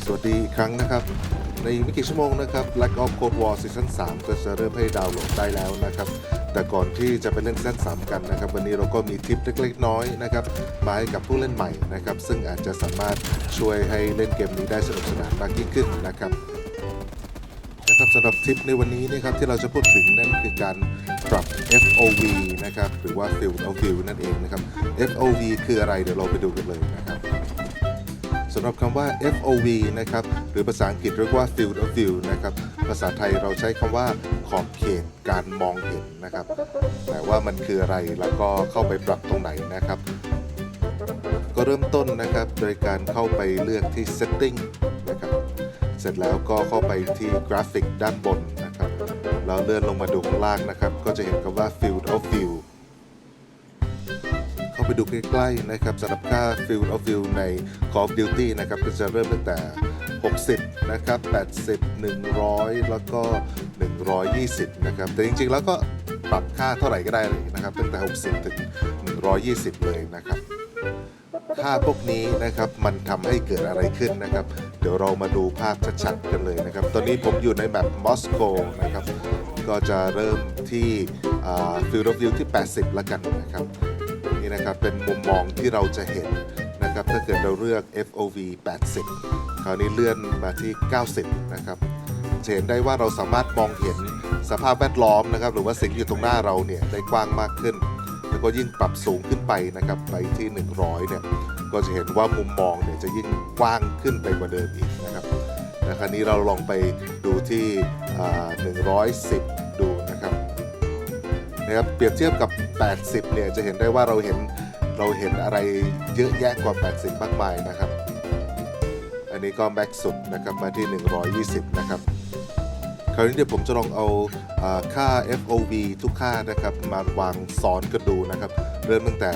สวัสดีอีกครั้งนะครับในไม่กี่ชั่วโมงนะครับ Black Ops Cold War ซีซั่น3ก็จะเริ่มให้ดาวน์โหลดได้แล้วนะครับแต่ก่อนที่จะไปเล่นซีซั่น3กันนะครับวันนี้เราก็มีทิปเล็กๆน้อยๆนะครับมาให้กับผู้เล่นใหม่นะครับซึ่งอาจจะสามารถช่วยให้เล่นเกมนี้ได้สนุกสนานมากยิ่งขึ้นนะครับสำหรับทิปในวันนี้นะครับที่เราจะพูดถึงนั่นคือการปรับ FOV นะครับหรือว่า Field of View นั่นเองนะครับ FOV คืออะไรเดี๋ยวเราไปดูกันเลยนะครับสำหรับคำว่า FOV นะครับหรือภาษาอังกฤษเรียกว่า Field of View นะครับภาษาไทยเราใช้คำว่าขอบเขตการมองเห็นนะครับแต่ว่ามันคืออะไรแล้วก็เข้าไปปรับตรงไหนนะครับก็เริ่มต้นนะครับโดยการเข้าไปเลือกที่ Setting นะครับเสร็จแล้วก็เข้าไปที่ Graphic ด้านบนนะครับแล้วเลื่อนลงมาดูข้างล่างนะครับก็จะเห็นคำว่า Field of Viewเข้าไปดูใกล้ๆนะครับสำหรับค่า Field of View ใน Call of Duty นะครับก็จะเริ่มตั้งแต่60นะครับ80 100แล้วก็120นะครับแต่จริงๆแล้วก็ปรับค่าเท่าไหร่ก็ได้เลยนะครับตั้งแต่60ถึง120เลยนะครับค่าพวกนี้นะครับมันทำให้เกิดอะไรขึ้นนะครับเดี๋ยวเรามาดูภาพชัดๆกันเลยนะครับตอนนี้ผมอยู่ในแมปมอสโกนะครับก็จะเริ่มที่Field of View ที่80แล้วกันนะครับนี่นะครับเป็นมุมมองที่เราจะเห็นนะครับถ้าเกิดเราเลือก FOV 80คราวนี้เลื่อนมาที่90นะครับจะเห็นได้ว่าเราสามารถมองเห็นสภาพแวดล้อมนะครับหรือว่าสิ่งที่อยู่ตรงหน้าเราเนี่ยได้กว้างมากขึ้นแล้วก็ยิ่งปรับสูงขึ้นไปนะครับไปที่100เนี่ยก็จะเห็นว่ามุมมองเนี่ยจะยิ่งกว้างขึ้นไปกว่าเดิมอีกนะครับและคราวนี้เราลองไปดูที่110ดูนะครับเปรียบเทียบกับ80เนี่ยจะเห็นได้ว่าเราเห็นอะไรเยอะแยะกว่า80มากมายนะครับอันนี้ก็แม็กซ์สุดนะครับมาที่120นะครับคราวนี้เดี๋ยวผมจะลองเอาค่า FOV ทุกค่านะครับมาวางซ้อนกันดูนะครับเริ่มตั้งแต่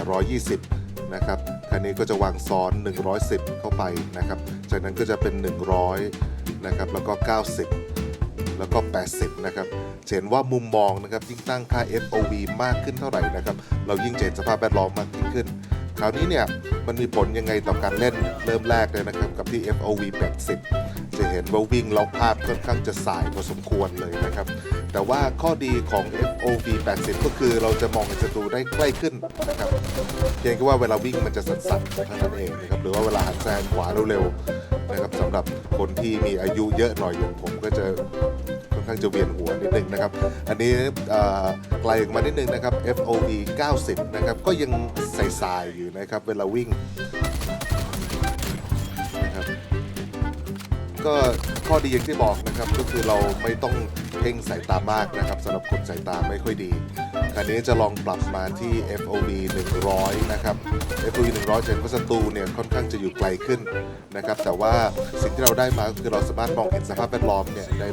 120นะครับคราวนี้ก็จะวางซ้อน110เข้าไปนะครับจากนั้นก็จะเป็น100นะครับแล้วก็90แล้วก็80นะครับเห็นว่ามุมมองนะครับยิ่งตั้งค่า FOV มากขึ้นเท่าไหร่นะครับเรายิ่งเห็นสภาพแวดล้อมมากยิ่งขึ้นคราวนี้เนี่ยมันมีผลยังไงต่อการเล่นเริ่มแรกเลยนะครับกับที่ FOV 80จะเห็นว่าวิ่งแล้วภาพค่อนข้างจะสายพอสมควรเลยนะครับแต่ว่าข้อดีของ FOV 80ก็คือเราจะมองเห็นศัตรูได้ใกล้ขึ้นนะครับเพียงแค่ว่าเวลาวิ่งมันจะสั่นๆเท่านั้นเองนะครับหรือว่าเวลาหันซ้ายขวาเร็วๆนะครับสำหรับคนที่มีอายุเยอะหน่อยอย่างผมก็จะค่อนข้างจะเวียนหัวนิดนึงนะครับอันนี้ไกลออกมานิดนึงนะครับ FOV 90นะครับก็ยังใสๆอยู่นะครับเวลาวิ่งนะครับก็ข้อดีอย่างที่บอกนะครับก็คือเราไม่ต้องเพ่งสายตามากนะครับสำหรับคนสายตาไม่ค่อยดีคราวนี้จะลองปรับมาที่ FOV 100นะครับ FOV 100จะเห็นว่าศัตรูเนี่ยค่อนข้างจะอยู่ไกลขึ้นนะครับแต่ว่าสิ่งที่เราได้มาคือเราสามารถมองเห็นสภาพแวดล้อมเนี่ยได้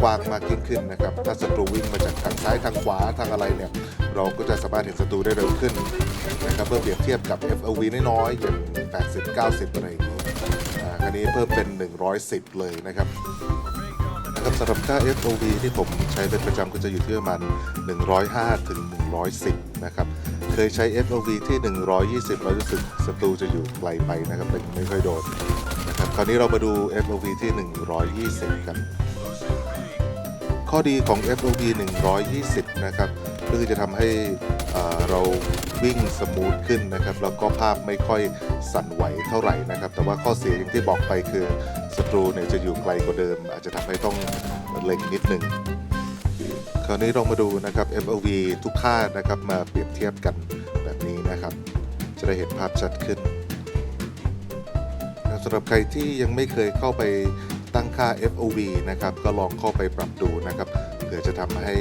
กว้างมากยิ่งขึ้นนะครับถ้าศัตรูวิ่งมาจากทางซ้ายทางขวาทางอะไรเนี่ยเราก็จะสามารถเห็นศัตรูได้เร็วขึ้นนะครับเพื่อเปรียบเทียบกับ FOV น้อยๆอย่าง80 90อะไรอย่างนี้คราวนี้เพิ่มเป็น110เลยนะครับสำหรับค่า FOV ที่ผมใช้เป็นประจำก็จะอยู่ที่ประมาณ105ถึง110นะครับเคยใช้ FOV ที่120เรารู้สึกศัตรูจะอยู่ไกลไปนะครับไม่ค่อยโดนนะครับคราวนี้เรามาดู FOV ที่120กันข้อดีของ FOV 120นะครับก็คือจะทำให้เราวิ่งสมูทขึ้นนะครับแล้วก็ภาพไม่ค่อยสั่นไหวเท่าไหร่นะครับแต่ว่าข้อเสียอย่างที่บอกไปคือศัตรูเนี่ยจะอยู่ไกลกว่าเดิมอาจจะทำให้ต้องเล็งนิดหนึ่งคราวนี้เรามาดูนะครับ FOV ทุกค่านะครับมาเปรียบเทียบกันแบบนี้นะครับจะได้เห็นภาพชัดขึ้นสำหรับใครที่ยังไม่เคยเข้าไปตั้งค่า FOV นะครับก็ลองเข้าไปปรับดูนะครับเพื่อจะทำให้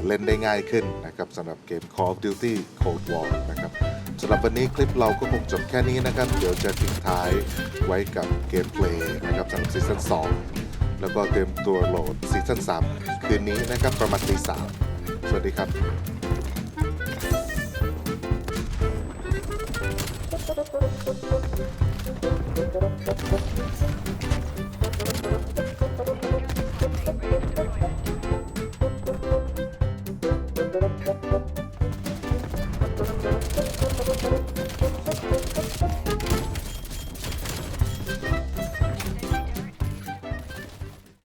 เล่นได้ง่ายขึ้นนะครับสำหรับเกม Call of Duty Cold War นะครับสำหรับวันนี้คลิปเราก็คงจบแค่นี้นะครับเดี๋ยวจะทิ้งท้ายไว้กับเกมเพลย์นะครับสำหรับซีซั่น2แล้วก็เตรียมตัวโหลดซีซั่น3คืนนี้นะครับประมาณตี 3สวัสดีครับ